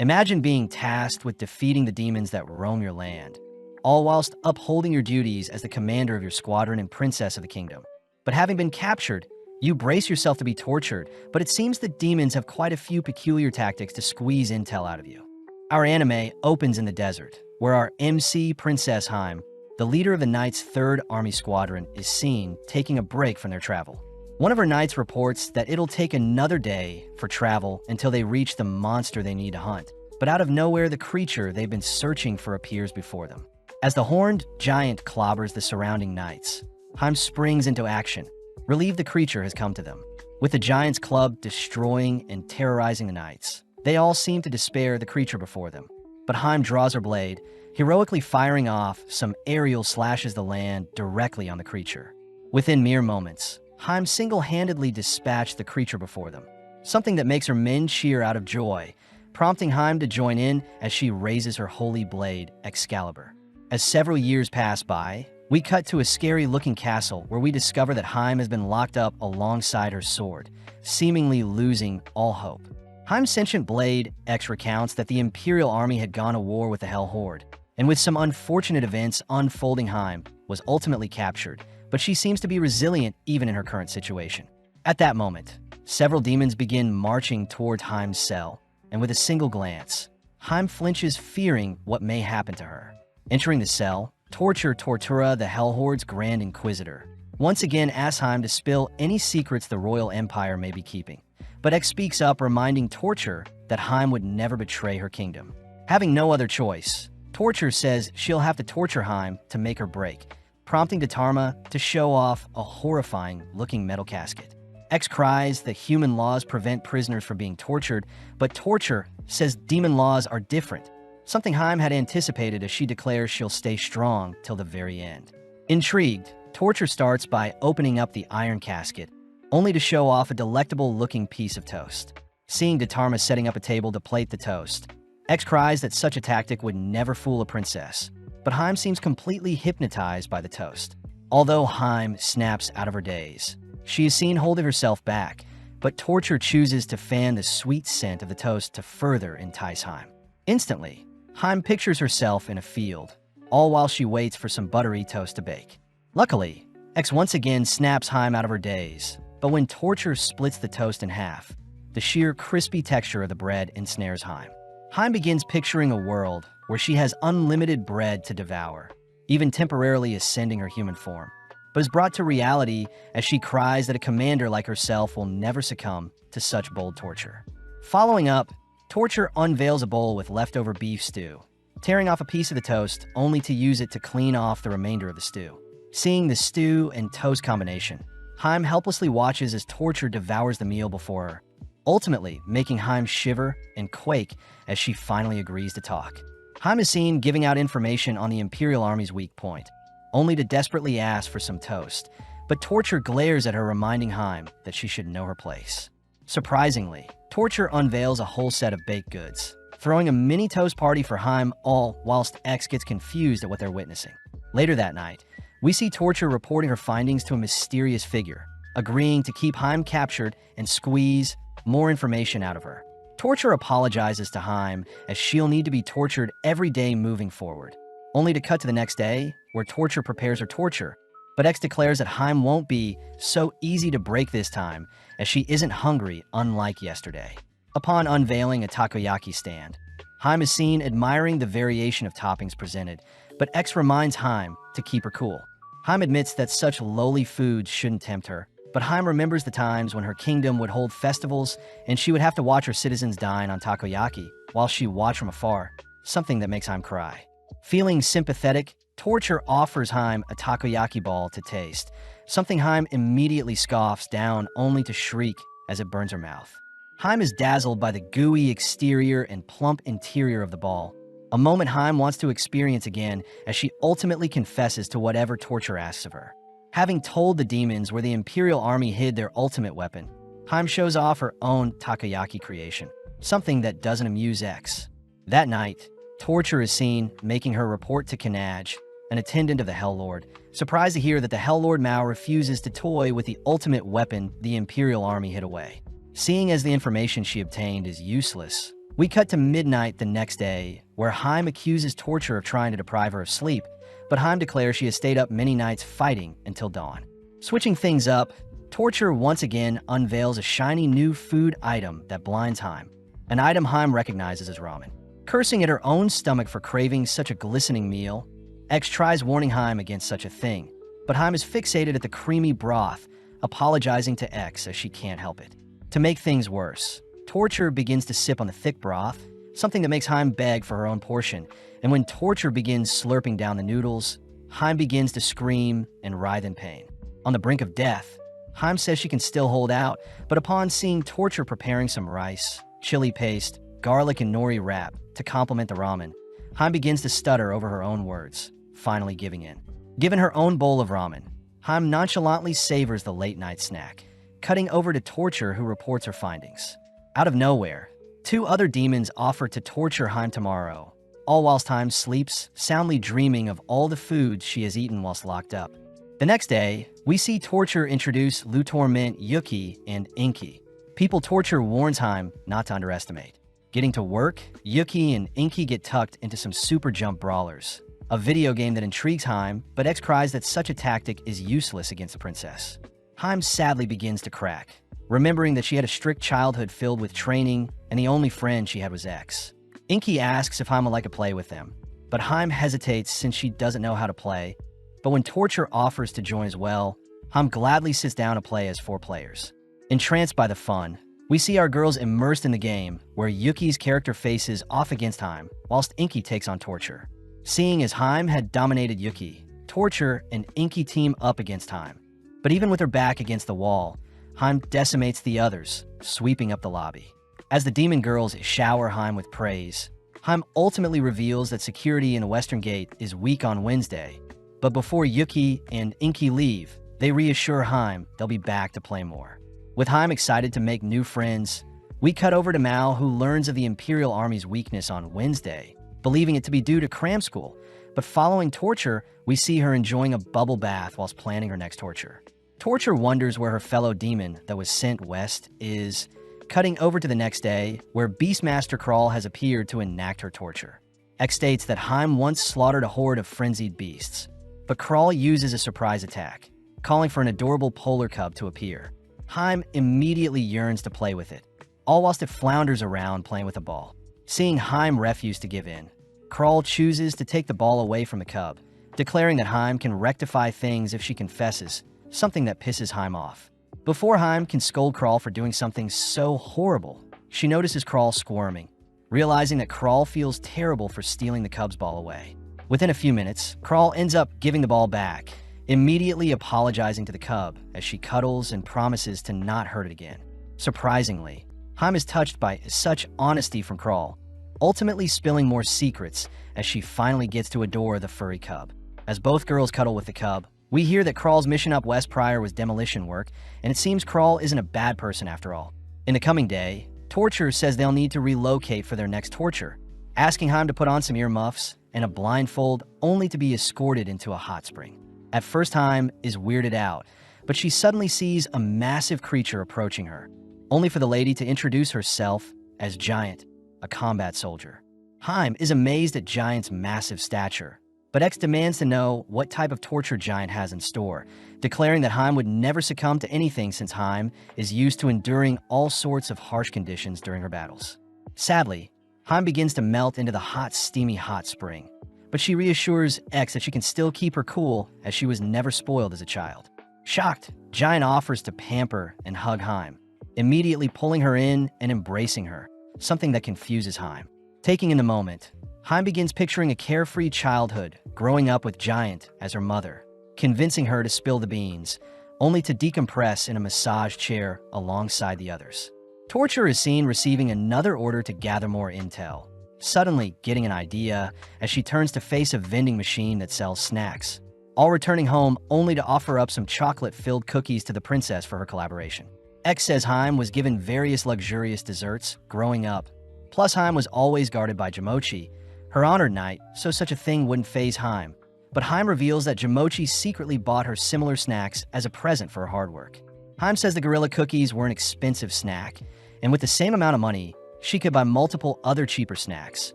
Imagine being tasked with defeating the demons that roam your land, all whilst upholding your duties as the commander of your squadron and princess of the kingdom. But having been captured, you brace yourself to be tortured, but it seems the demons have quite a few peculiar tactics to squeeze intel out of you. Our anime opens in the desert, where our MC, Princess Heim, the leader of the Knight's 3rd Army Squadron, is seen taking a break from their travel. One of her knights reports that it'll take another day for travel until they reach the monster they need to hunt, but out of nowhere the creature they've been searching for appears before them. As the horned giant clobbers the surrounding knights, Heim springs into action. Relieved the creature has come to them, with the giant's club destroying and terrorizing the knights. They all seem to despair the creature before them, but Heim draws her blade, heroically firing off some aerial slashes the land directly on the creature. Within mere moments, Heim single-handedly dispatched the creature before them, something that makes her men cheer out of joy, prompting Heim to join in as she raises her holy blade, Excalibur. As several years pass by, we cut to a scary-looking castle where we discover that Heim has been locked up alongside her sword, seemingly losing all hope. Heim's sentient blade, X, recounts that the Imperial Army had gone to war with the Hell Horde, and with some unfortunate events unfolding, Heim was ultimately captured, but she seems to be resilient even in her current situation. At that moment, several demons begin marching toward Heim's cell, and with a single glance, Heim flinches, fearing what may happen to her. Entering the cell, Tortura, the Hell Horde's Grand Inquisitor, once again asks Heim to spill any secrets the Royal Empire may be keeping. But X speaks up, reminding Torture that Heim would never betray her kingdom. Having no other choice, Torture says she'll have to torture Heim to make her break, prompting Tarma to show off a horrifying-looking metal casket. X cries that human laws prevent prisoners from being tortured, but Torture says demon laws are different, something Heim had anticipated as she declares she'll stay strong till the very end. Intrigued, Torture starts by opening up the iron casket, only to show off a delectable-looking piece of toast. Seeing Tarma setting up a table to plate the toast, X cries that such a tactic would never fool a princess, but Heim seems completely hypnotized by the toast. Although Heim snaps out of her daze, she is seen holding herself back, but Torture chooses to fan the sweet scent of the toast to further entice Heim. Instantly, Heim pictures herself in a field, all while she waits for some buttery toast to bake. Luckily, X once again snaps Heim out of her daze, but when Torture splits the toast in half, the sheer crispy texture of the bread ensnares Heim. Heim begins picturing a world where she has unlimited bread to devour, even temporarily ascending her human form, but is brought to reality as she cries that a commander like herself will never succumb to such bold torture. Following up, Torture unveils a bowl with leftover beef stew, tearing off a piece of the toast only to use it to clean off the remainder of the stew. Seeing the stew and toast combination, Heim helplessly watches as Torture devours the meal before her, ultimately making Heim shiver and quake as she finally agrees to talk. Heim is seen giving out information on the Imperial Army's weak point, only to desperately ask for some toast, but Torture glares at her, reminding Heim that she should know her place. Surprisingly, Torture unveils a whole set of baked goods, throwing a mini toast party for Heim, all whilst X gets confused at what they're witnessing. Later that night, we see Torture reporting her findings to a mysterious figure, agreeing to keep Heim captured and squeeze more information out of her. Torture apologizes to Heim as she'll need to be tortured every day moving forward, only to cut to the next day where Torture prepares her torture, but X declares that Heim won't be so easy to break this time as she isn't hungry unlike yesterday. Upon unveiling a takoyaki stand, Heim is seen admiring the variation of toppings presented, but X reminds Heim to keep her cool. Heim admits that such lowly foods shouldn't tempt her, but Heim remembers the times when her kingdom would hold festivals and she would have to watch her citizens dine on takoyaki while she watched from afar, something that makes Heim cry. Feeling sympathetic, Torture offers Heim a takoyaki ball to taste, something Heim immediately scoffs down only to shriek as it burns her mouth. Heim is dazzled by the gooey exterior and plump interior of the ball, a moment Heim wants to experience again as she ultimately confesses to whatever Torture asks of her. Having told the demons where the Imperial Army hid their ultimate weapon, Heim shows off her own takoyaki creation, something that doesn't amuse X. That night, Torture is seen making her report to Kanaj, an attendant of the Hell Lord, surprised to hear that the Hell Lord Mao refuses to toy with the ultimate weapon the Imperial Army hid away. Seeing as the information she obtained is useless, We cut to midnight the next day, where Haim accuses Torture of trying to deprive her of sleep, but Haim declares she has stayed up many nights fighting until dawn. Switching things up, Torture once again unveils a shiny new food item that blinds Haim, an item Haim recognizes as ramen. Cursing at her own stomach for craving such a glistening meal, X tries warning Haim against such a thing, but Haim is fixated at the creamy broth, apologizing to X as she can't help it. To make things worse, Torture begins to sip on the thick broth, something that makes Haim beg for her own portion, and when Torture begins slurping down the noodles, Haim begins to scream and writhe in pain. On the brink of death, Haim says she can still hold out, but upon seeing Torture preparing some rice, chili paste, garlic and nori wrap to complement the ramen, Haim begins to stutter over her own words, finally giving in. Given her own bowl of ramen, Haim nonchalantly savors the late-night snack, cutting over to Torture, who reports her findings. Out of nowhere, two other demons offer to torture Haim tomorrow, all whilst Haim sleeps, soundly dreaming of all the foods she has eaten whilst locked up. The next day, we see Torture introduce Lu Torment, Yuki, and Inky. People Torture warns Haim not to underestimate. Getting to work, Yuki and Inky get tucked into some super jump brawlers, a video game that intrigues Haim, but X cries that such a tactic is useless against the princess. Haim sadly begins to crack, remembering that she had a strict childhood filled with training, and the only friend she had was X. Inky asks if Haim would like to play with them, but Haim hesitates since she doesn't know how to play. But when Torture offers to join as well, Haim gladly sits down to play as 4 players. Entranced by the fun, we see our girls immersed in the game, where Yuki's character faces off against Haim, whilst Inky takes on Torture. Seeing as Haim had dominated Yuki, Torture and Inky team up against Haim. But even with her back against the wall, Haim decimates the others, sweeping up the lobby. As the demon girls shower Haim with praise, Haim ultimately reveals that security in the Western Gate is weak on Wednesday, but before Yuki and Inky leave, they reassure Haim they'll be back to play more. With Haim excited to make new friends, we cut over to Mao, who learns of the Imperial Army's weakness on Wednesday, believing it to be due to cram school, but following Torture, we see her enjoying a bubble bath whilst planning her next torture. Torture wonders where her fellow demon that was sent west is, cutting over to the next day, where Beastmaster Crawl has appeared to enact her torture. X states that Haim once slaughtered a horde of frenzied beasts, but Crawl uses a surprise attack, calling for an adorable polar cub to appear. Haim immediately yearns to play with it, all whilst it flounders around playing with a ball. Seeing Haim refuse to give in, Crawl chooses to take the ball away from the cub, declaring that Haim can rectify things if she confesses, something that pisses Haim off. Before Haim can scold Crawl for doing something so horrible, she notices Crawl squirming, realizing that Crawl feels terrible for stealing the cub's ball away. Within a few minutes, Crawl ends up giving the ball back, immediately apologizing to the cub as she cuddles and promises to not hurt it again. Surprisingly, Haim is touched by such honesty from Crawl, ultimately spilling more secrets as she finally gets to adore the furry cub. As both girls cuddle with the cub, we hear that Crawl's mission up west prior was demolition work, and it seems Crawl isn't a bad person after all. In the coming day, Torture says they'll need to relocate for their next torture, asking Haim to put on some earmuffs and a blindfold only to be escorted into a hot spring. At first, Haim is weirded out, but she suddenly sees a massive creature approaching her, only for the lady to introduce herself as Giant, a combat soldier. Haim is amazed at Giant's massive stature, but X demands to know what type of torture Giant has in store, declaring that Haim would never succumb to anything since Haim is used to enduring all sorts of harsh conditions during her battles. Sadly, Haim begins to melt into the hot, steamy hot spring, but she reassures X that she can still keep her cool as she was never spoiled as a child. Shocked, Giant offers to pamper and hug Haim, immediately pulling her in and embracing her, something that confuses Haim. Taking in the moment, Haim begins picturing a carefree childhood, growing up with Giant as her mother, convincing her to spill the beans, only to decompress in a massage chair alongside the others. Torture is seen receiving another order to gather more intel, suddenly getting an idea as she turns to face a vending machine that sells snacks, all returning home only to offer up some chocolate-filled cookies to the princess for her collaboration. X says Haim was given various luxurious desserts growing up, plus Haim was always guarded by Jamochi, her honored knight, so such a thing wouldn't faze Haim. But Haim reveals that Jamochi secretly bought her similar snacks as a present for her hard work. Haim says the gorilla cookies were an expensive snack, and with the same amount of money, she could buy multiple other cheaper snacks,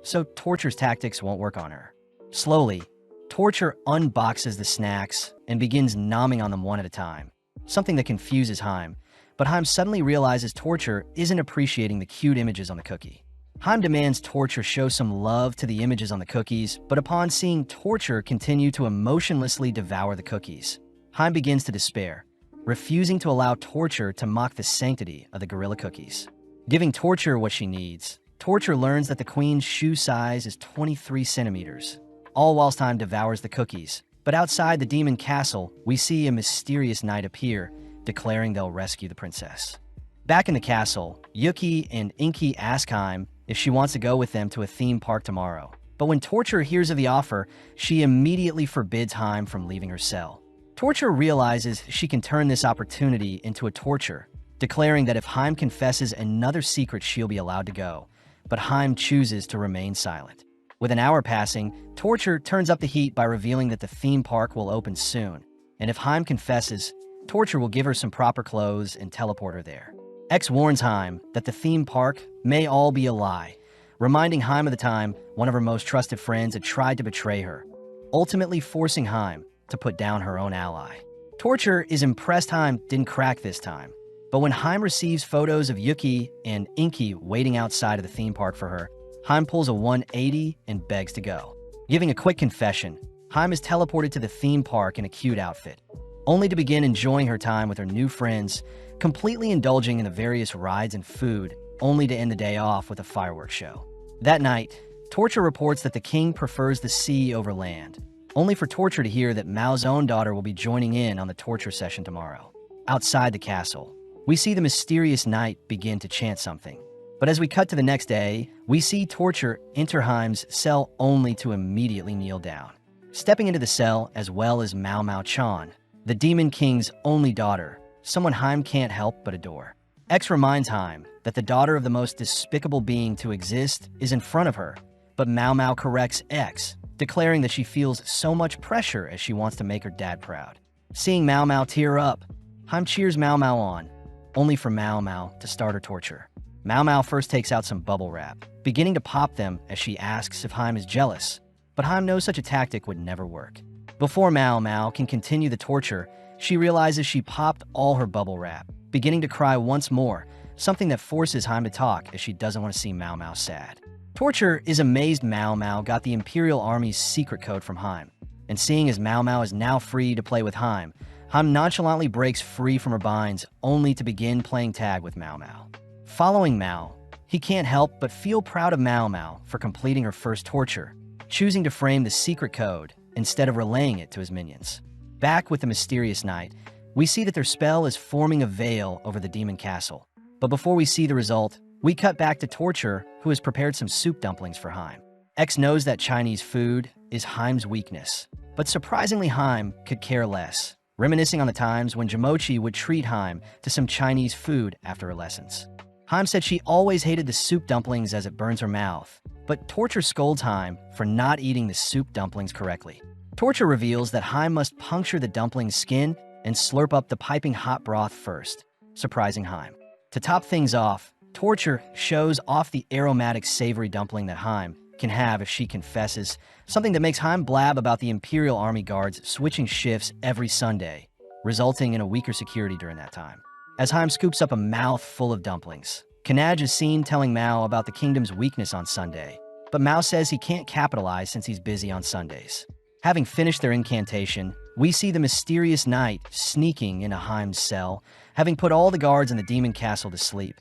so Torture's tactics won't work on her. Slowly, Torture unboxes the snacks and begins nomming on them one at a time, something that confuses Haim, but Haim suddenly realizes Torture isn't appreciating the cute images on the cookie. Haim demands Torture show some love to the images on the cookies, but upon seeing Torture continue to emotionlessly devour the cookies, Haim begins to despair, refusing to allow Torture to mock the sanctity of the gorilla cookies. Giving Torture what she needs, Torture learns that the queen's shoe size is 23 centimeters, all whilst Haim devours the cookies. But outside the demon castle, we see a mysterious knight appear, declaring they'll rescue the princess. Back in the castle, Yuki and Inky ask Haim if she wants to go with them to a theme park tomorrow. But when Torture hears of the offer, she immediately forbids Haim from leaving her cell. Torture realizes she can turn this opportunity into a torture, declaring that if Haim confesses another secret, she'll be allowed to go. But Haim chooses to remain silent. With an hour passing, Torture turns up the heat by revealing that the theme park will open soon. And if Haim confesses, Torture will give her some proper clothes and teleport her there. X warns Haim that the theme park may all be a lie, reminding Haim of the time one of her most trusted friends had tried to betray her, ultimately forcing Haim to put down her own ally. Torture is impressed Haim didn't crack this time, but when Haim receives photos of Yuki and Inky waiting outside of the theme park for her, Haim pulls a 180 and begs to go. Giving a quick confession, Haim is teleported to the theme park in a cute outfit, only to begin enjoying her time with her new friends, completely indulging in the various rides and food, only to end the day off with a fireworks show. That night, Torture reports that the king prefers the sea over land, only for Torture to hear that Mao's own daughter will be joining in on the torture session tomorrow. Outside the castle, we see the mysterious knight begin to chant something. But as we cut to the next day, we see Torture enter Haim's cell only to immediately kneel down. Stepping into the cell, as well as Mao Chan, the Demon King's only daughter, someone Haim can't help but adore. X reminds Haim that the daughter of the most despicable being to exist is in front of her, but Mao corrects X, declaring that she feels so much pressure as she wants to make her dad proud. Seeing Mao tear up, Haim cheers Mao on, only for Mao to start her torture. Mao first takes out some bubble wrap, beginning to pop them as she asks if Haim is jealous, but Haim knows such a tactic would never work. Before Mao can continue the torture, she realizes she popped all her bubble wrap, beginning to cry once more, something that forces Haim to talk as she doesn't want to see Mao sad. Torture is amazed Mao got the Imperial Army's secret code from Haim, and seeing as Mao is now free to play with Haim nonchalantly breaks free from her binds, only to begin playing tag with Mao. Following Mao, he can't help but feel proud of Mao for completing her first torture, choosing to frame the secret code instead of relaying it to his minions. Back with the mysterious knight, we see that their spell is forming a veil over the demon castle. But before we see the result, we cut back to Torture, who has prepared some soup dumplings for Haim. X knows that Chinese food is Haim's weakness, but surprisingly Haim could care less, reminiscing on the times when Jamochi would treat Haim to some Chinese food after her lessons. Haim said she always hated the soup dumplings as it burns her mouth, but Torture scolds Haim for not eating the soup dumplings correctly. Torture reveals that Haim must puncture the dumpling's skin and slurp up the piping hot broth first, surprising Haim. To top things off, Torture shows off the aromatic savory dumpling that Haim can have if she confesses, something that makes Haim blab about the Imperial Army guards switching shifts every Sunday, resulting in a weaker security during that time. As Haim scoops up a mouth full of dumplings, Kanaj is seen telling Mao about the kingdom's weakness on Sunday, but Mao says he can't capitalize since he's busy on Sundays. Having finished their incantation, we see the mysterious knight sneaking into Haim's cell, having put all the guards in the demon castle to sleep,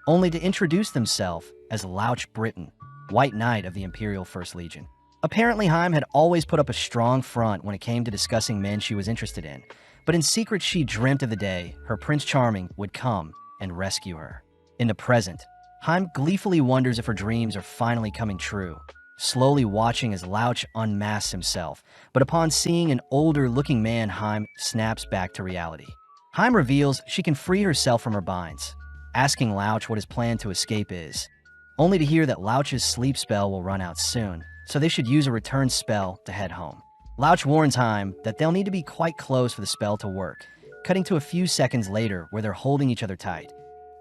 only to introduce themselves as Louch Britain, White Knight of the Imperial First Legion. Apparently, Haim had always put up a strong front when it came to discussing men she was interested in, but in secret she dreamt of the day her Prince Charming would come and rescue her. In the present, Haim gleefully wonders if her dreams are finally coming true, slowly watching as Louch unmasks himself, but upon seeing an older-looking man, Haim snaps back to reality. Haim reveals she can free herself from her binds, asking Louch what his plan to escape is, only to hear that Louch's sleep spell will run out soon, so they should use a return spell to head home. Louch warns Haim that they'll need to be quite close for the spell to work, cutting to a few seconds later where they're holding each other tight,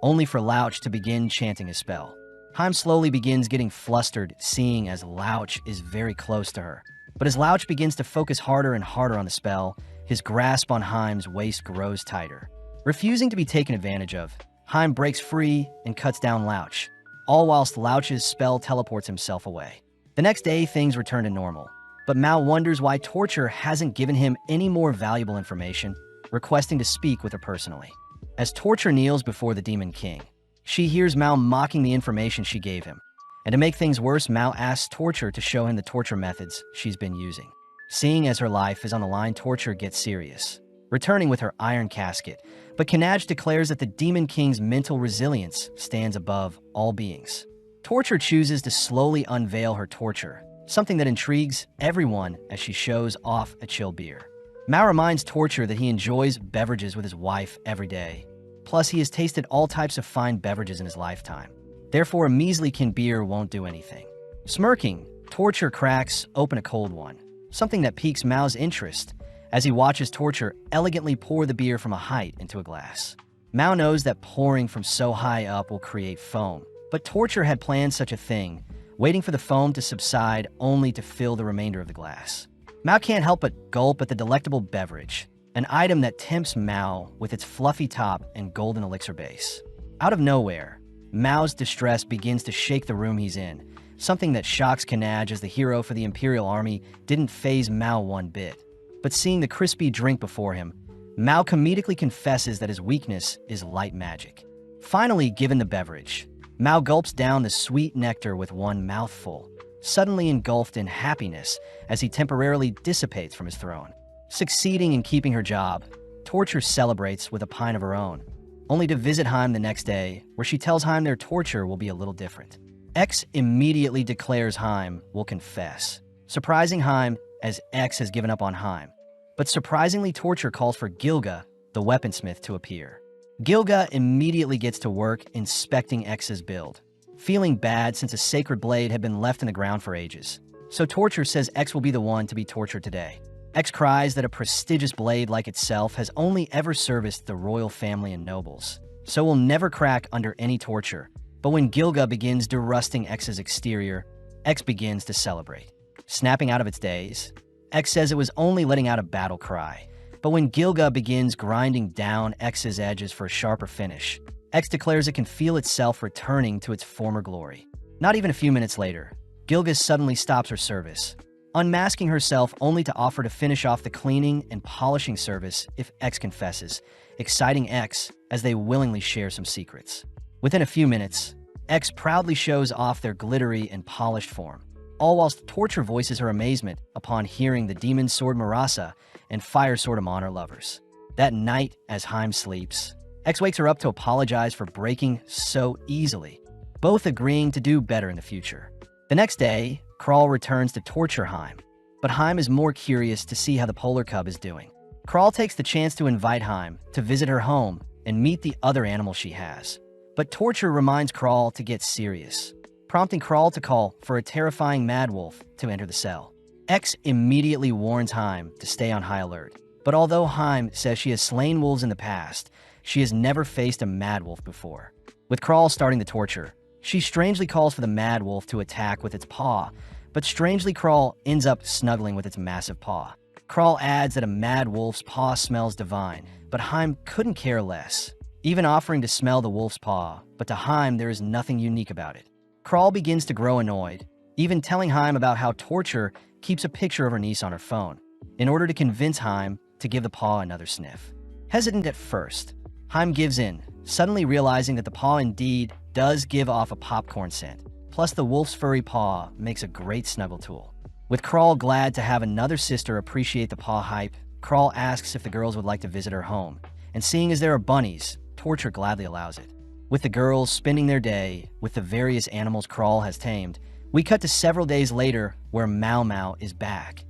only for Louch to begin chanting his spell. Haim slowly begins getting flustered, seeing as Louch is very close to her. But as Louch begins to focus harder and harder on the spell, his grasp on Haim's waist grows tighter. Refusing to be taken advantage of, Haim breaks free and cuts down Louch, all whilst Louch's spell teleports himself away. The next day, things return to normal, but Mao wonders why Torture hasn't given him any more valuable information, requesting to speak with her personally. As Torture kneels before the Demon King, she hears Mao mocking the information she gave him. And to make things worse, Mao asks Torture to show him the torture methods she's been using. Seeing as her life is on the line, Torture gets serious, returning with her iron casket, but Kanaj declares that the Demon King's mental resilience stands above all beings. Torture chooses to slowly unveil her torture, something that intrigues everyone as she shows off a chill beer. Mao reminds Torture that he enjoys beverages with his wife every day. Plus, he has tasted all types of fine beverages in his lifetime. Therefore, a measly can beer won't do anything. Smirking, Torture cracks open a cold one, something that piques Mao's interest as he watches Torture elegantly pour the beer from a height into a glass. Mao knows that pouring from so high up will create foam, but Torture had planned such a thing, waiting for the foam to subside only to fill the remainder of the glass. Mao can't help but gulp at the delectable beverage, an item that tempts Mao with its fluffy top and golden elixir base. Out of nowhere, Mao's distress begins to shake the room he's in, something that shocks Kanaj as the hero for the Imperial Army didn't faze Mao one bit. But seeing the crispy drink before him, Mao comedically confesses that his weakness is light magic. Finally given the beverage, Mao gulps down the sweet nectar with one mouthful, suddenly engulfed in happiness as he temporarily dissipates from his throne. Succeeding in keeping her job, Torture celebrates with a pint of her own, only to visit Haim the next day, where she tells Haim their torture will be a little different. X immediately declares Haim will confess, surprising Haim as X has given up on Haim. But surprisingly, Torture calls for Gilga, the weaponsmith, to appear. Gilga immediately gets to work inspecting X's build, feeling bad since a sacred blade had been left in the ground for ages. So Torture says X will be the one to be tortured today. X cries that a prestigious blade like itself has only ever serviced the royal family and nobles, so will never crack under any torture. But when Gilga begins derusting X's exterior, X begins to celebrate. Snapping out of its daze, X says it was only letting out a battle cry. But when Gilga begins grinding down X's edges for a sharper finish, X declares it can feel itself returning to its former glory. Not even a few minutes later, Gilga suddenly stops her service, unmasking herself only to offer to finish off the cleaning and polishing service if X confesses, exciting X as they willingly share some secrets. Within a few minutes, X proudly shows off their glittery and polished form, all whilst Torture voices her amazement upon hearing the demon sword Marasa and fire sword Amon are lovers. That night, as Haim sleeps, X wakes her up to apologize for breaking so easily, both agreeing to do better in the future. The next day, Kral returns to torture Haim, but Haim is more curious to see how the polar cub is doing. Kral takes the chance to invite Haim to visit her home and meet the other animals she has, but Torture reminds Kral to get serious, prompting Kral to call for a terrifying mad wolf to enter the cell. X immediately warns Haim to stay on high alert, but although Haim says she has slain wolves in the past, she has never faced a mad wolf before. With Kral starting the torture, she strangely calls for the mad wolf to attack with its paw, but strangely Kral ends up snuggling with its massive paw. Kral adds that a mad wolf's paw smells divine, but Haim couldn't care less, even offering to smell the wolf's paw, but to Haim there is nothing unique about it. Kral begins to grow annoyed, even telling Haim about how Torture keeps a picture of her niece on her phone, in order to convince Haim to give the paw another sniff. Hesitant at first, Haim gives in, suddenly realizing that the paw indeed does give off a popcorn scent, plus the wolf's furry paw makes a great snuggle tool. With Kral glad to have another sister appreciate the paw hype, Kral asks if the girls would like to visit her home, and seeing as there are bunnies, Torture gladly allows it. With the girls spending their day with the various animals Kral has tamed, we cut to several days later where Mau Mau is back,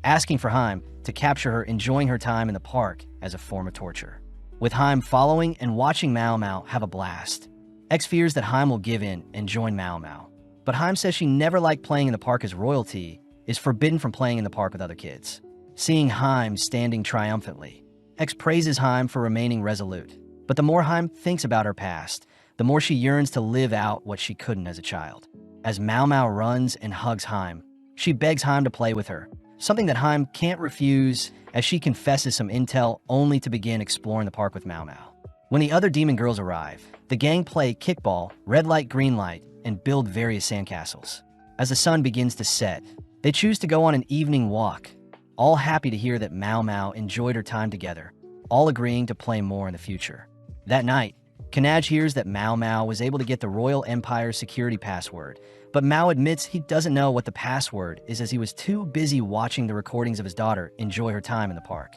asking for Haim to capture her enjoying her time in the park as a form of torture. With Haim following and watching Mau Mau have a blast, X fears that Haim will give in and join Mau Mau. But Haim says she never liked playing in the park as royalty, is forbidden from playing in the park with other kids. Seeing Haim standing triumphantly, X praises Haim for remaining resolute. But the more Haim thinks about her past, the more she yearns to live out what she couldn't as a child. As Mau Mau runs and hugs Haim, she begs Haim to play with her, something that Haim can't refuse as she confesses some intel only to begin exploring the park with Mau Mau. When the other demon girls arrive, the gang play kickball, red light, green light, and build various sandcastles. As the sun begins to set, they choose to go on an evening walk, all happy to hear that Mau Mau enjoyed her time together, all agreeing to play more in the future. That night, Kanaj hears that Mau Mau was able to get the Royal Empire's security password, but Mau admits he doesn't know what the password is as he was too busy watching the recordings of his daughter enjoy her time in the park.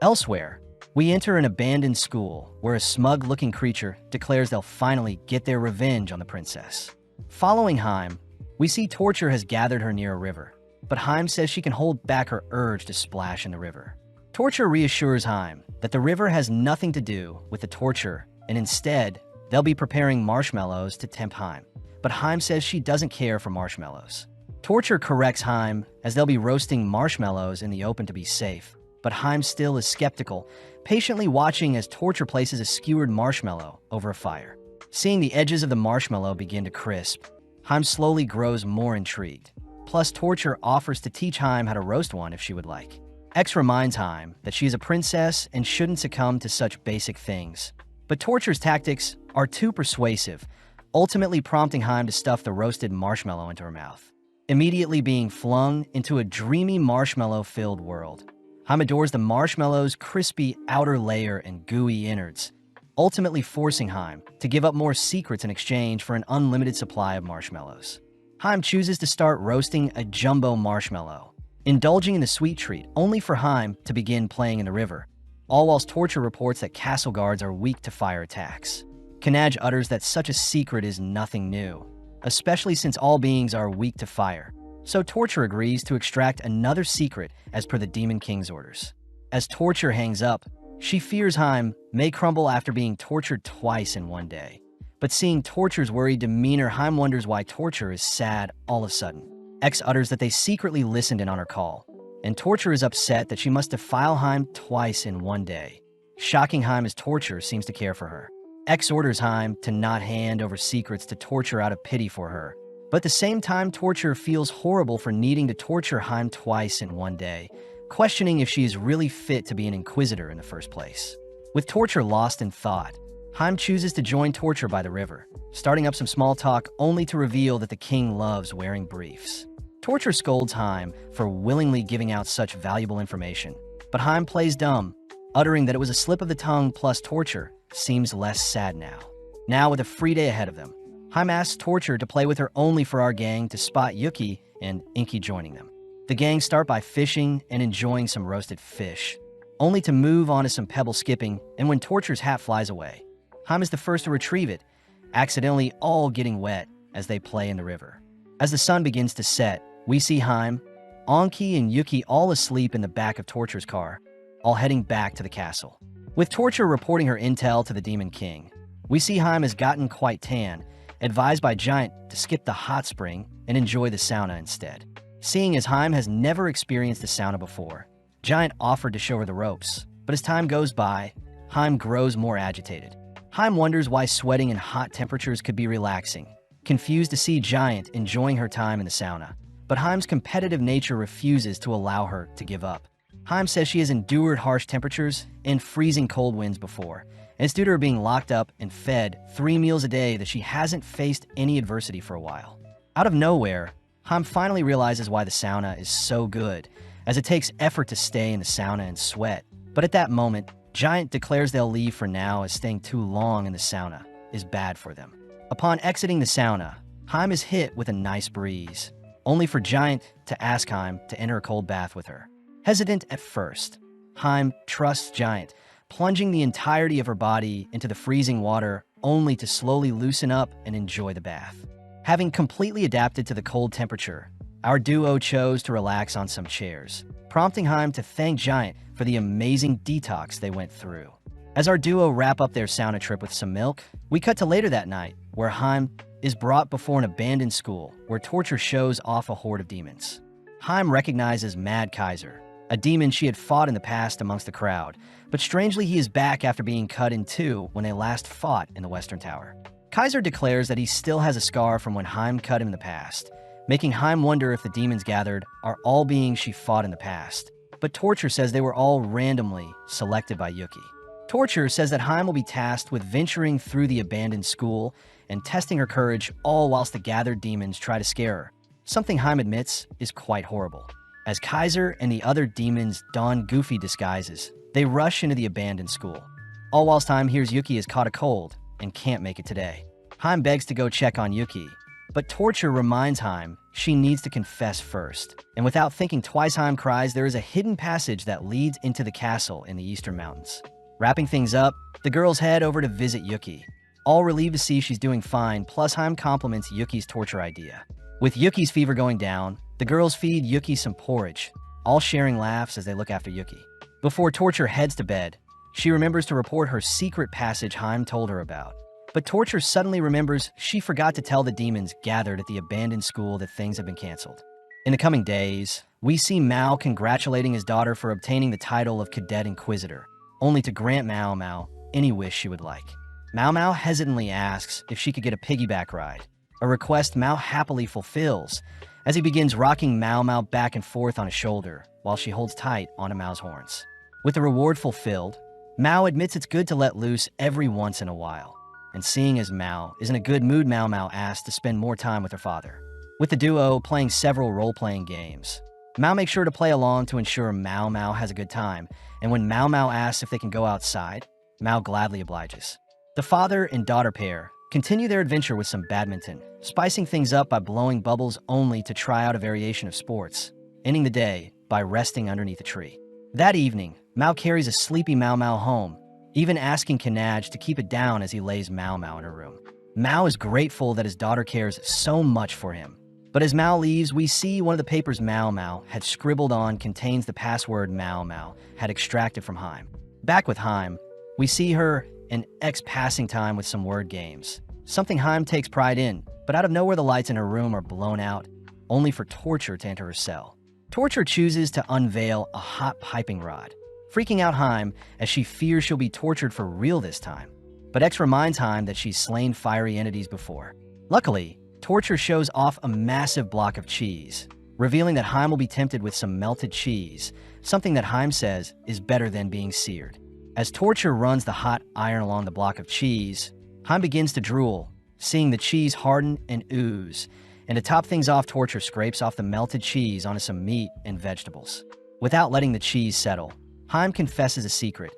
Elsewhere, we enter an abandoned school where a smug-looking creature declares they'll finally get their revenge on the princess. Following Haim, we see Torture has gathered her near a river, but Haim says she can hold back her urge to splash in the river. Torture reassures Haim that the river has nothing to do with the torture, and instead, they'll be preparing marshmallows to tempt Haim. But Haim says she doesn't care for marshmallows. Torture corrects Haim as they'll be roasting marshmallows in the open to be safe, but Haim still is skeptical, patiently watching as Torture places a skewered marshmallow over a fire. Seeing the edges of the marshmallow begin to crisp, Haim slowly grows more intrigued. Plus, Torture offers to teach Haim how to roast one if she would like. X reminds Haim that she is a princess and shouldn't succumb to such basic things. But Torture's tactics are too persuasive, ultimately prompting Haim to stuff the roasted marshmallow into her mouth, immediately being flung into a dreamy marshmallow-filled world. Haim adores the marshmallow's crispy outer layer and gooey innards, ultimately forcing Haim to give up more secrets in exchange for an unlimited supply of marshmallows. Haim chooses to start roasting a jumbo marshmallow, indulging in the sweet treat only for Haim to begin playing in the river, all whilst Torture reports that castle guards are weak to fire attacks. Kanaj utters that such a secret is nothing new, especially since all beings are weak to fire, so Torture agrees to extract another secret as per the Demon King's orders. As Torture hangs up, she fears Haim may crumble after being tortured twice in one day. But seeing Torture's worried demeanor, Haim wonders why Torture is sad all of a sudden. X utters that they secretly listened in on her call, and Torture is upset that she must defile Haim twice in one day. Shocking Haim as Torture seems to care for her. X orders Haim to not hand over secrets to Torture out of pity for her. But at the same time, Torture feels horrible for needing to torture Haim twice in one day, questioning if she is really fit to be an Inquisitor in the first place. With Torture lost in thought, Haim chooses to join Torture by the river, starting up some small talk only to reveal that the king loves wearing briefs. Torture scolds Haim for willingly giving out such valuable information, but Haim plays dumb, uttering that it was a slip of the tongue, plus Torture seems less sad now. Now with a free day ahead of them, Haim asks Torture to play with her only for our gang to spot Yuki and Inky joining them. The gang start by fishing and enjoying some roasted fish, only to move on to some pebble skipping, and when Torture's hat flies away, Haim is the first to retrieve it, accidentally all getting wet as they play in the river. As the sun begins to set, we see Haim, Anki, and Yuki all asleep in the back of Torture's car, all heading back to the castle. With Torture reporting her intel to the Demon King, we see Haim has gotten quite tan, advised by Giant to skip the hot spring and enjoy the sauna instead. Seeing as Haim has never experienced the sauna before, Giant offered to show her the ropes, but as time goes by, Haim grows more agitated. Haim wonders why sweating in hot temperatures could be relaxing, confused to see Giant enjoying her time in the sauna, but Haim's competitive nature refuses to allow her to give up. Haim says she has endured harsh temperatures and freezing cold winds before, and it's due to her being locked up and fed 3 meals a day that she hasn't faced any adversity for a while. Out of nowhere, Haim finally realizes why the sauna is so good, as it takes effort to stay in the sauna and sweat. But at that moment, Giant declares they'll leave for now as staying too long in the sauna is bad for them. Upon exiting the sauna, Haim is hit with a nice breeze, only for Giant to ask Haim to enter a cold bath with her. Hesitant at first, Haim trusts Giant, plunging the entirety of her body into the freezing water only to slowly loosen up and enjoy the bath. Having completely adapted to the cold temperature, our duo chose to relax on some chairs, prompting Haim to thank Giant for the amazing detox they went through. As our duo wrap up their sauna trip with some milk, we cut to later that night, where Haim is brought before an abandoned school where Torture shows off a horde of demons. Haim recognizes Mad Kaiser, a demon she had fought in the past amongst the crowd, but strangely he is back after being cut in two when they last fought in the Western Tower. Kaiser declares that he still has a scar from when Heim cut him in the past, making Heim wonder if the demons gathered are all beings she fought in the past. But Torture says they were all randomly selected by Yuki. Torture says that Heim will be tasked with venturing through the abandoned school and testing her courage, all whilst the gathered demons try to scare her, something Heim admits is quite horrible. As Kaiser and the other demons don goofy disguises, they rush into the abandoned school, all whilst Heim hears Yuki has caught a cold and can't make it today. Heim begs to go check on Yuki, but Torture reminds Heim she needs to confess first. And without thinking twice, Heim cries there is a hidden passage that leads into the castle in the Eastern Mountains. Wrapping things up, the girls head over to visit Yuki, all relieved to see she's doing fine, plus Heim compliments Yuki's torture idea. With Yuki's fever going down, the girls feed Yuki some porridge, all sharing laughs as they look after Yuki. Before Torture heads to bed, she remembers to report her secret passage Heim told her about. But Torture suddenly remembers she forgot to tell the demons gathered at the abandoned school that things have been canceled. In the coming days, we see Mao congratulating his daughter for obtaining the title of Cadet Inquisitor, only to grant Mao Mao any wish she would like. Mao Mao hesitantly asks if she could get a piggyback ride, a request Mao happily fulfills as he begins rocking Mao Mao back and forth on his shoulder while she holds tight onto Mao's horns. With the reward fulfilled, Mao admits it's good to let loose every once in a while. And seeing as Mao is in a good mood, Mao Mao asks to spend more time with her father. With the duo playing several role-playing games, Mao makes sure to play along to ensure Mao Mao has a good time, and when Mao Mao asks if they can go outside, Mao gladly obliges. The father and daughter pair continue their adventure with some badminton, spicing things up by blowing bubbles only to try out a variation of sports, ending the day by resting underneath a tree. That evening, Mao carries a sleepy Mao Mao home, even asking Kanaj to keep it down as he lays Mao Mao in her room. Mao is grateful that his daughter cares so much for him. But as Mao leaves, we see one of the papers Mao Mao had scribbled on contains the password Mao Mao had extracted from Heim. Back with Heim, we see her and X passing time with some word games, something Heim takes pride in, but out of nowhere the lights in her room are blown out, only for Torture to enter her cell. Torture chooses to unveil a hot piping rod, freaking out Heim as she fears she'll be tortured for real this time. But X reminds Heim that she's slain fiery entities before. Luckily, Torture shows off a massive block of cheese, revealing that Heim will be tempted with some melted cheese, something that Heim says is better than being seared. As Torture runs the hot iron along the block of cheese, Heim begins to drool, seeing the cheese harden and ooze, and to top things off, Torture scrapes off the melted cheese onto some meat and vegetables. Without letting the cheese settle, Heim confesses a secret,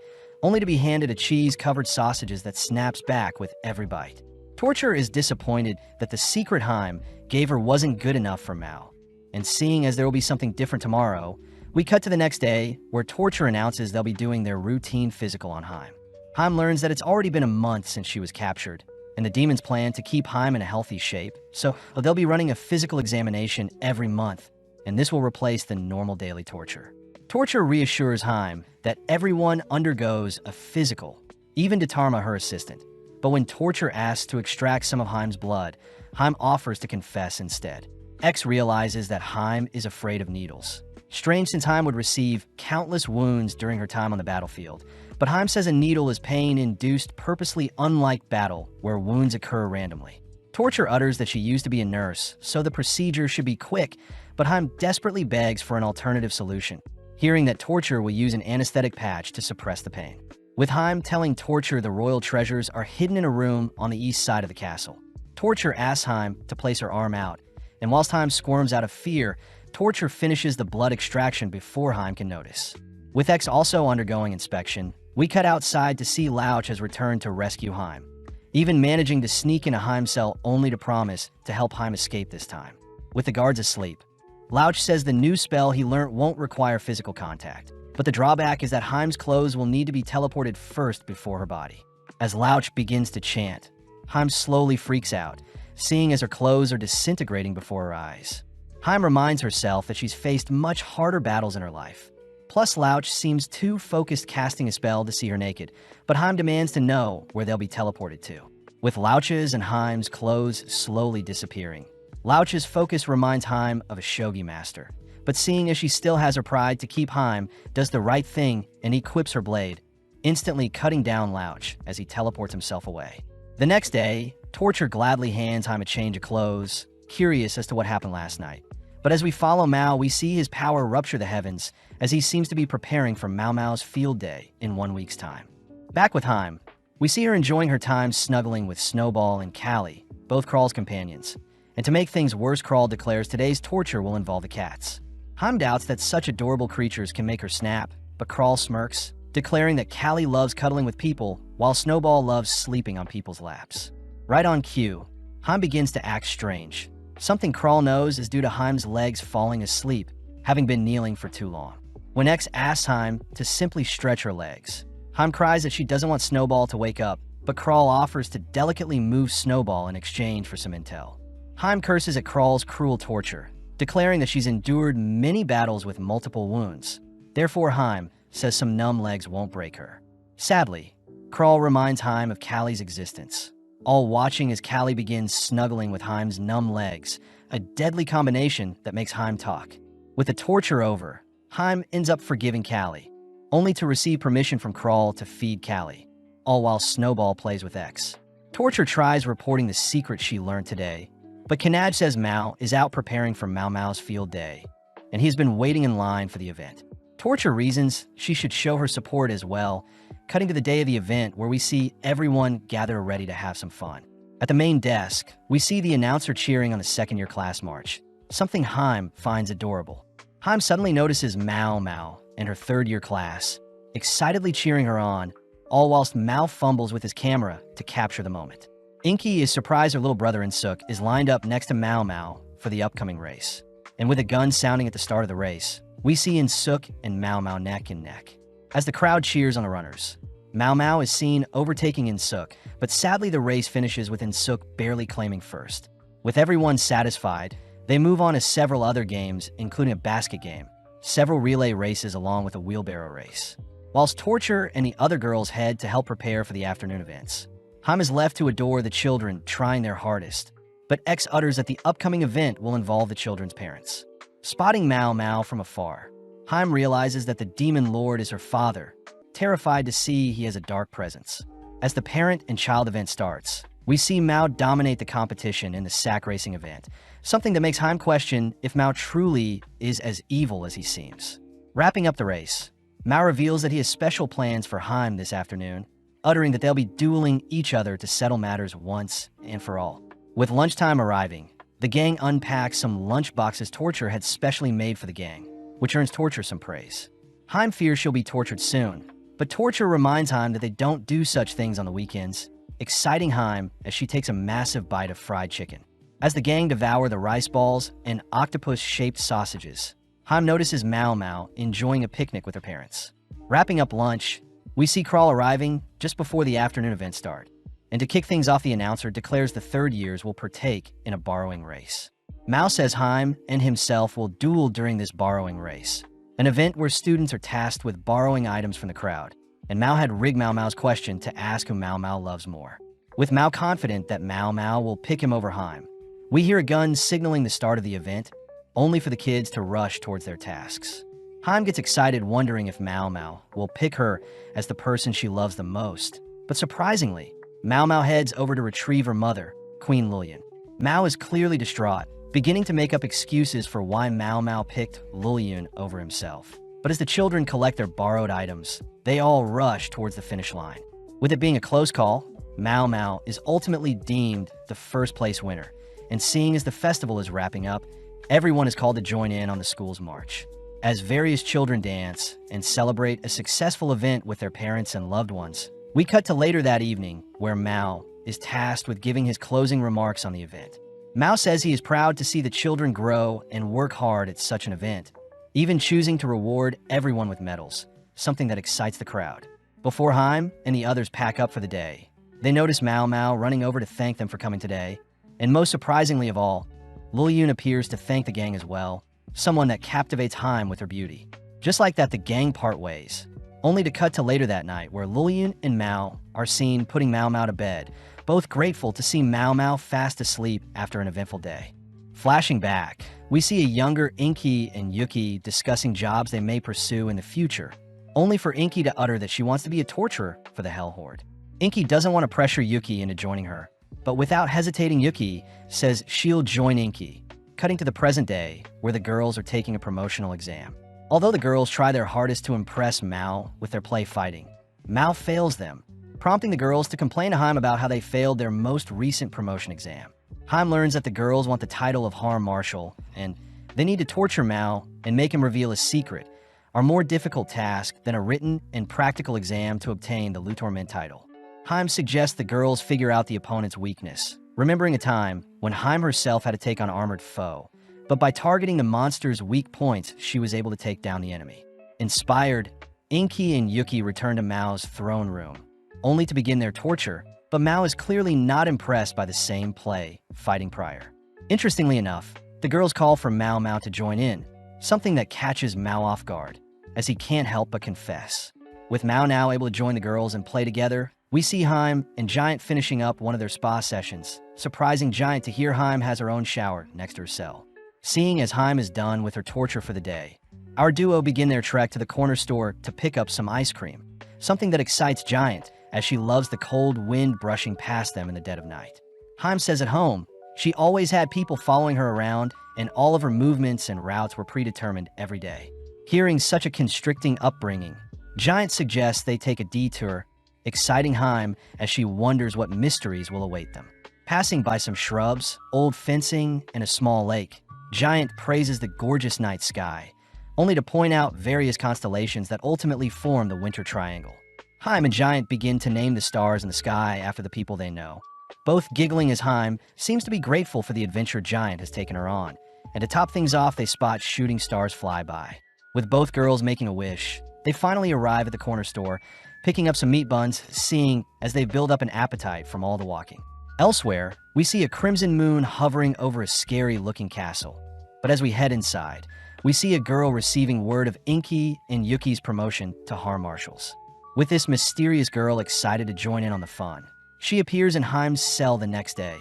only to be handed a cheese-covered sausages that snaps back with every bite. Torture is disappointed that the secret Heim gave her wasn't good enough for Mao, and seeing as there will be something different tomorrow, we cut to the next day, where Torture announces they'll be doing their routine physical on Heim. Heim learns that it's already been a month since she was captured, and the demons plan to keep Heim in a healthy shape, so they'll be running a physical examination every month, and this will replace the normal daily torture. Torture reassures Heim that everyone undergoes a physical, even Detarma, her assistant. But when Torture asks to extract some of Heim's blood, Heim offers to confess instead. X realizes that Heim is afraid of needles. Strange, since Heim would receive countless wounds during her time on the battlefield. But Heim says a needle is pain-induced, purposely unlike battle, where wounds occur randomly. Torture utters that she used to be a nurse, so the procedure should be quick, but Heim desperately begs for an alternative solution, hearing that Torture will use an anesthetic patch to suppress the pain. With Heim telling Torture the royal treasures are hidden in a room on the east side of the castle. Torture asks Heim to place her arm out, and whilst Heim squirms out of fear, Torture finishes the blood extraction before Heim can notice. With X also undergoing inspection, we cut outside to see Lauch has returned to rescue Heim, even managing to sneak into Heim's cell only to promise to help Heim escape this time. With the guards asleep, Lauch says the new spell he learnt won't require physical contact, but the drawback is that Heim's clothes will need to be teleported first before her body. As Lauch begins to chant, Heim slowly freaks out, seeing as her clothes are disintegrating before her eyes. Heim reminds herself that she's faced much harder battles in her life. Plus, Lauch seems too focused casting a spell to see her naked, but Heim demands to know where they'll be teleported to. With Lauch's and Heim's clothes slowly disappearing, Lauch's focus reminds Heim of a shogi master, but seeing as she still has her pride to keep Heim, does the right thing and equips her blade, instantly cutting down Lauch as he teleports himself away. The next day, Torture gladly hands Haim a change of clothes, curious as to what happened last night. But as we follow Mao, we see his power rupture the heavens as he seems to be preparing for Mao Mao's field day in 1 week's time. Back with Haim, we see her enjoying her time snuggling with Snowball and Callie, both Crawl's companions. And to make things worse, Crawl declares today's torture will involve the cats. Haim doubts that such adorable creatures can make her snap, but Crawl smirks, declaring that Callie loves cuddling with people while Snowball loves sleeping on people's laps. Right on cue, Haim begins to act strange. Something Crawl knows is due to Haim's legs falling asleep, having been kneeling for too long. When X asks Haim to simply stretch her legs, Haim cries that she doesn't want Snowball to wake up, but Crawl offers to delicately move Snowball in exchange for some intel. Haim curses at Crawl's cruel torture, declaring that she's endured many battles with multiple wounds. Therefore, Haim says some numb legs won't break her. Sadly, Crawl reminds Haim of Callie's existence, all watching as Callie begins snuggling with Haim's numb legs, a deadly combination that makes Haim talk. With the torture over, Haim ends up forgiving Callie, only to receive permission from Crawl to feed Callie, all while Snowball plays with X. Torture tries reporting the secret she learned today, but Kanaj says Mao is out preparing for Mao Mao's field day, and he's been waiting in line for the event. Torture reasons she should show her support as well, cutting to the day of the event where we see everyone gather ready to have some fun. At the main desk, we see the announcer cheering on the second-year class march, something Haim finds adorable. Haim suddenly notices Mao Mao and her third-year class, excitedly cheering her on, all whilst Mao fumbles with his camera to capture the moment. Inky is surprised her little brother Insuk is lined up next to Mao Mao for the upcoming race. And with a gun sounding at the start of the race, we see Insuk and Mao Mao neck and neck. As the crowd cheers on the runners, Mao Mao is seen overtaking Insuk, but sadly the race finishes with Insuk barely claiming first. With everyone satisfied, they move on to several other games, including a basket game, several relay races along with a wheelbarrow race. Whilst Torture and the other girls head to help prepare for the afternoon events, Haim is left to adore the children trying their hardest, but X utters that the upcoming event will involve the children's parents. Spotting Mao Mao from afar, Haim realizes that the demon lord is her father, terrified to see he has a dark presence. As the parent and child event starts, we see Mao dominate the competition in the sack racing event, something that makes Haim question if Mao truly is as evil as he seems. Wrapping up the race, Mao reveals that he has special plans for Haim this afternoon, uttering that they'll be dueling each other to settle matters once and for all. With lunchtime arriving, the gang unpacks some lunchboxes Torture had specially made for the gang, which earns Torture some praise. Haim fears she'll be tortured soon, but Torture reminds Haim that they don't do such things on the weekends, exciting Haim as she takes a massive bite of fried chicken. As the gang devour the rice balls and octopus-shaped sausages, Haim notices Mao Mao enjoying a picnic with her parents. Wrapping up lunch, we see Crawl arriving just before the afternoon events start, and to kick things off, the announcer declares the third years will partake in a borrowing race. Mao says Haim and himself will duel during this borrowing race, an event where students are tasked with borrowing items from the crowd, and Mao had rigged Mao Mao's question to ask who Mao Mao loves more. With Mao confident that Mao Mao will pick him over Haim, we hear a gun signaling the start of the event, only for the kids to rush towards their tasks. Haim gets excited wondering if Mao Mao will pick her as the person she loves the most, but surprisingly, Mao Mao heads over to retrieve her mother, Queen Lillian. Mao is clearly distraught, beginning to make up excuses for why Mao Mao picked Lillian over himself. But as the children collect their borrowed items, they all rush towards the finish line. With it being a close call, Mao Mao is ultimately deemed the first place winner, and seeing as the festival is wrapping up, everyone is called to join in on the school's march. As various children dance and celebrate a successful event with their parents and loved ones, we cut to later that evening, where Mao is tasked with giving his closing remarks on the event. Mao says he is proud to see the children grow and work hard at such an event, even choosing to reward everyone with medals, something that excites the crowd. Before Haim and the others pack up for the day, they notice Mao Mao running over to thank them for coming today, and most surprisingly of all, Lillian appears to thank the gang as well, someone that captivates Haim with her beauty. Just like that, the gang part ways, only to cut to later that night where Lillian and Mao are seen putting Mao Mao to bed, both grateful to see Mao Mao fast asleep after an eventful day. Flashing back, we see a younger Inky and Yuki discussing jobs they may pursue in the future, only for Inky to utter that she wants to be a torturer for the Hell Horde. Inky doesn't want to pressure Yuki into joining her, But without hesitating, Yuki says she'll join Inky, cutting to the present day, where the girls are taking a promotional exam. Although the girls try their hardest to impress Mao with their play fighting, Mao fails them, prompting the girls to complain to Haim about how they failed their most recent promotion exam. Haim learns that the girls want the title of Harem Marshal, and they need to torture Mao and make him reveal a secret, a more difficult task than a written and practical exam to obtain the Lutorment title. Haim suggests the girls figure out the opponent's weakness, remembering a time when Haim herself had to take on an armored foe, but by targeting the monster's weak points, she was able to take down the enemy. Inspired, Inky and Yuki return to Mao's throne room, only to begin their torture, but Mao is clearly not impressed by the same play fighting prior. Interestingly enough, the girls call for Mao to join in, something that catches Mao off guard, as he can't help but confess. With Mao now able to join the girls and play together, we see Haim and Giant finishing up one of their spa sessions, surprising Giant to hear Haim has her own shower next to her cell. Seeing as Haim is done with her torture for the day, our duo begin their trek to the corner store to pick up some ice cream, something that excites Giant as she loves the cold wind brushing past them in the dead of night. Haim says at home, she always had people following her around and all of her movements and routes were predetermined every day. Hearing such a constricting upbringing, Giant suggests they take a detour, exciting Haim as she wonders what mysteries will await them. Passing by some shrubs, old fencing, and a small lake, Giant praises the gorgeous night sky, only to point out various constellations that ultimately form the Winter Triangle. Haim and Giant begin to name the stars in the sky after the people they know, both giggling as Haim seems to be grateful for the adventure Giant has taken her on, and to top things off, they spot shooting stars fly by. With both girls making a wish, they finally arrive at the corner store, picking up some meat buns, seeing as they build up an appetite from all the walking. Elsewhere, we see a crimson moon hovering over a scary-looking castle. But as we head inside, we see a girl receiving word of Inky and Yuki's promotion to Harem Marshals. With this mysterious girl excited to join in on the fun, she appears in Haim's cell the next day,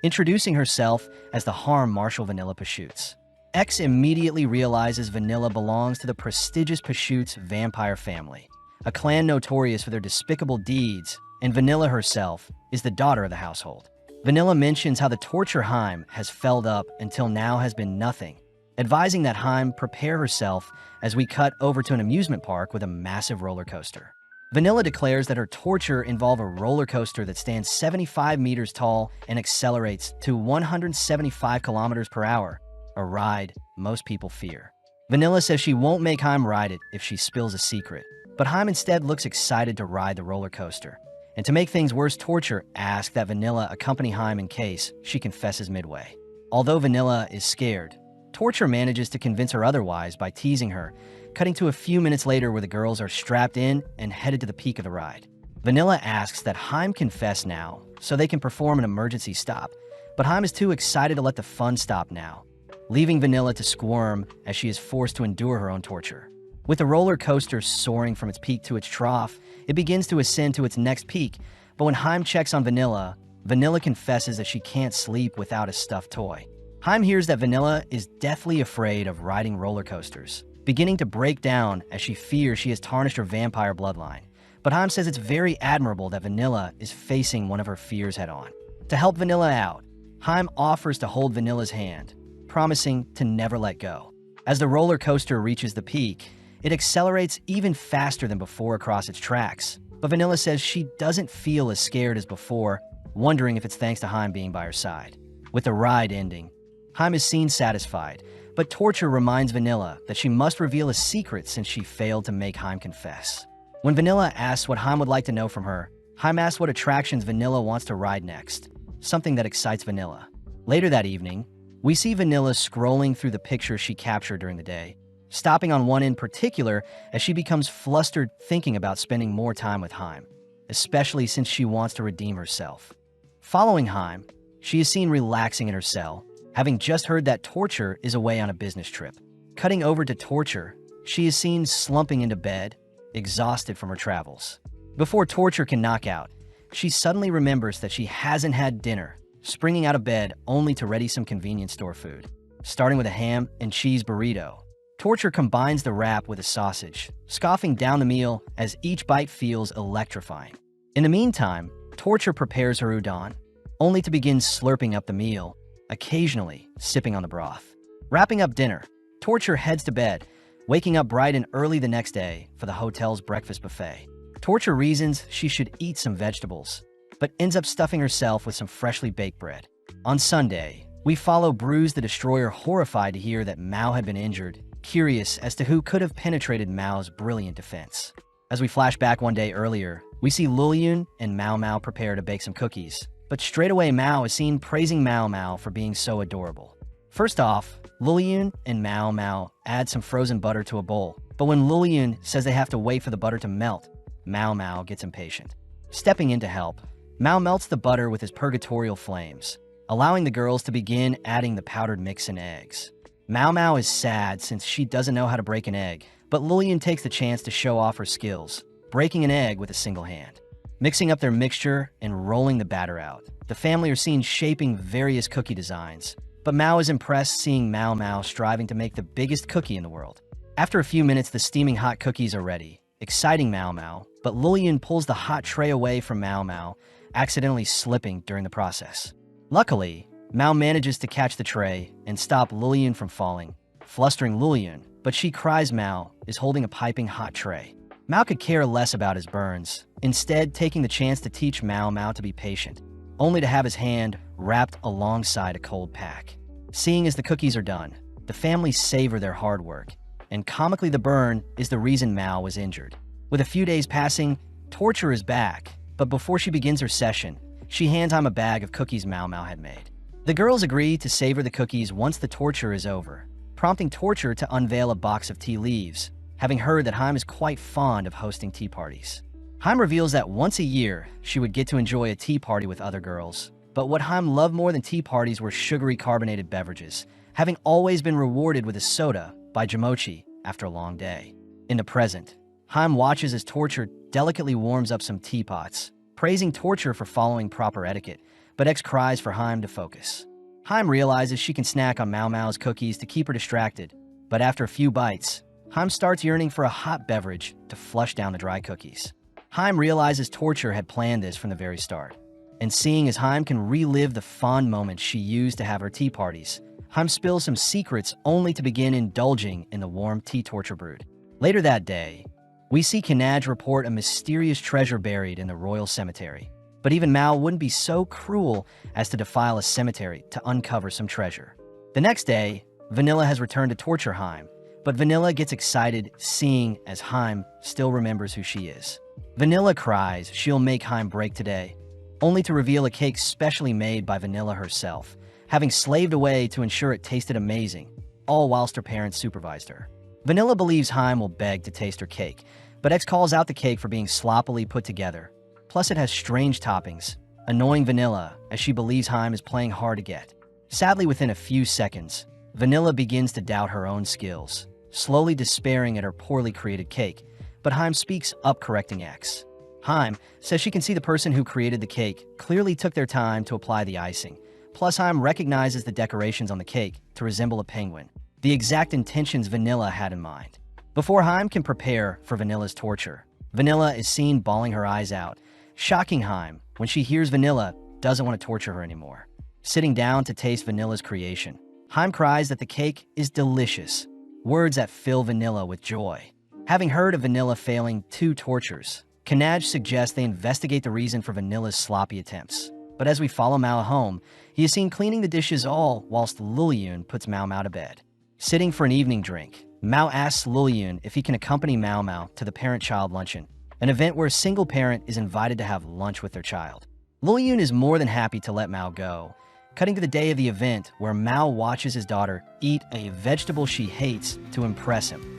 introducing herself as the Harem Marshal Vanilla Pashoots. X immediately realizes Vanilla belongs to the prestigious Pashoots vampire family, a clan notorious for their despicable deeds, and Vanilla herself is the daughter of the household. Vanilla mentions how the torture Haim has felled up until now has been nothing, advising that Haim prepare herself as we cut over to an amusement park with a massive roller coaster. Vanilla declares that her torture involved a roller coaster that stands 75 meters tall and accelerates to 175 kilometers per hour, a ride most people fear. Vanilla says she won't make Haim ride it if she spills a secret, but Haim instead looks excited to ride the roller coaster. And to make things worse, Torture asks that Vanilla accompany Haim in case she confesses midway. Although Vanilla is scared, Torture manages to convince her otherwise by teasing her, cutting to a few minutes later where the girls are strapped in and headed to the peak of the ride. Vanilla asks that Haim confess now so they can perform an emergency stop, but Haim is too excited to let the fun stop now, leaving Vanilla to squirm as she is forced to endure her own torture. With the roller coaster soaring from its peak to its trough, it begins to ascend to its next peak, but when Haim checks on Vanilla, Vanilla confesses that she can't sleep without a stuffed toy. Haim hears that Vanilla is deathly afraid of riding roller coasters, beginning to break down as she fears she has tarnished her vampire bloodline. But Haim says it's very admirable that Vanilla is facing one of her fears head-on. To help Vanilla out, Haim offers to hold Vanilla's hand, promising to never let go. As the roller coaster reaches the peak, it accelerates even faster than before across its tracks, but Vanilla says she doesn't feel as scared as before, wondering if it's thanks to Haim being by her side. With the ride ending, Haim is seen satisfied, but Torture reminds Vanilla that she must reveal a secret since she failed to make Haim confess. When Vanilla asks what Haim would like to know from her, Haim asks what attractions Vanilla wants to ride next, something that excites Vanilla. Later that evening, we see Vanilla scrolling through the pictures she captured during the day, stopping on one in particular as she becomes flustered thinking about spending more time with Haim, especially since she wants to redeem herself. Following Haim, she is seen relaxing in her cell, having just heard that Torture is away on a business trip. Cutting over to Torture, she is seen slumping into bed, exhausted from her travels. Before Torture can knock out, she suddenly remembers that she hasn't had dinner, springing out of bed only to ready some convenience store food. Starting with a ham and cheese burrito, Torture combines the wrap with a sausage, scoffing down the meal as each bite feels electrifying. In the meantime, Torture prepares her udon, only to begin slurping up the meal, occasionally sipping on the broth. Wrapping up dinner, Torture heads to bed, waking up bright and early the next day for the hotel's breakfast buffet. Torture reasons she should eat some vegetables, but ends up stuffing herself with some freshly baked bread. On Sunday, we follow Bruise the Destroyer, horrified to hear that Mao had been injured, curious as to who could have penetrated Mao's brilliant defense. As we flash back one day earlier, we see Luliyun and Mao Mao prepare to bake some cookies, but straight away Mao is seen praising Mao Mao for being so adorable. First off, Luliyun and Mao Mao add some frozen butter to a bowl, but when Luliyun says they have to wait for the butter to melt, Mao Mao gets impatient. Stepping in to help, Mao melts the butter with his purgatorial flames, allowing the girls to begin adding the powdered mix and eggs. Mao Mao is sad since she doesn't know how to break an egg, but Lillian takes the chance to show off her skills, breaking an egg with a single hand. Mixing up their mixture and rolling the batter out, the family are seen shaping various cookie designs, but Mao is impressed seeing Mao Mao striving to make the biggest cookie in the world. After a few minutes, the steaming hot cookies are ready, exciting Mao Mao, but Lillian pulls the hot tray away from Mao Mao, accidentally slipping during the process. Luckily, Mao manages to catch the tray and stop Lillian from falling, flustering Lillian, but she cries Mao is holding a piping hot tray. Mao could care less about his burns, instead taking the chance to teach Mao Mao to be patient, only to have his hand wrapped alongside a cold pack. Seeing as the cookies are done, the family savor their hard work, and comically the burn is the reason Mao was injured. With a few days passing, Torture is back, but before she begins her session, she hands him a bag of cookies Mao Mao had made. The girls agree to savor the cookies once the torture is over, prompting Torture to unveil a box of tea leaves, having heard that Haim is quite fond of hosting tea parties. Haim reveals that once a year, she would get to enjoy a tea party with other girls, but what Haim loved more than tea parties were sugary carbonated beverages, having always been rewarded with a soda by Jamochi after a long day. In the present, Haim watches as Torture delicately warms up some teapots, praising Torture for following proper etiquette, but X cries for Haim to focus. Haim realizes she can snack on Mao Mao's cookies to keep her distracted, but after a few bites, Haim starts yearning for a hot beverage to flush down the dry cookies. Haim realizes Torture had planned this from the very start, and seeing as Haim can relive the fond moments she used to have her tea parties, Haim spills some secrets only to begin indulging in the warm tea Torture brewed. Later that day, we see Kanaj report a mysterious treasure buried in the royal cemetery. But even Mao wouldn't be so cruel as to defile a cemetery to uncover some treasure. The next day, Vanilla has returned to torture Haim, but Vanilla gets excited seeing as Haim still remembers who she is. Vanilla cries she'll make Haim break today, only to reveal a cake specially made by Vanilla herself, having slaved away to ensure it tasted amazing, all whilst her parents supervised her. Vanilla believes Haim will beg to taste her cake, but X calls out the cake for being sloppily put together. Plus, it has strange toppings, annoying Vanilla as she believes Haim is playing hard to get. Sadly, within a few seconds, Vanilla begins to doubt her own skills, slowly despairing at her poorly created cake, but Haim speaks up, correcting X. Haim says she can see the person who created the cake clearly took their time to apply the icing. Plus, Haim recognizes the decorations on the cake to resemble a penguin, the exact intentions Vanilla had in mind. Before Haim can prepare for Vanilla's torture, Vanilla is seen bawling her eyes out, shocking Haim when she hears Vanilla doesn't want to torture her anymore. Sitting down to taste Vanilla's creation, Haim cries that the cake is delicious, words that fill Vanilla with joy. Having heard of Vanilla failing 2 tortures, Kanaj suggests they investigate the reason for Vanilla's sloppy attempts. But as we follow Mao home, he is seen cleaning the dishes all whilst Liliyun puts Mao Mao to bed. Sitting for an evening drink, Mao asks Liliyun if he can accompany Mao Mao to the parent-child luncheon, an event where a single parent is invited to have lunch with their child. Liliyun is more than happy to let Mao go, cutting to the day of the event where Mao watches his daughter eat a vegetable she hates to impress him.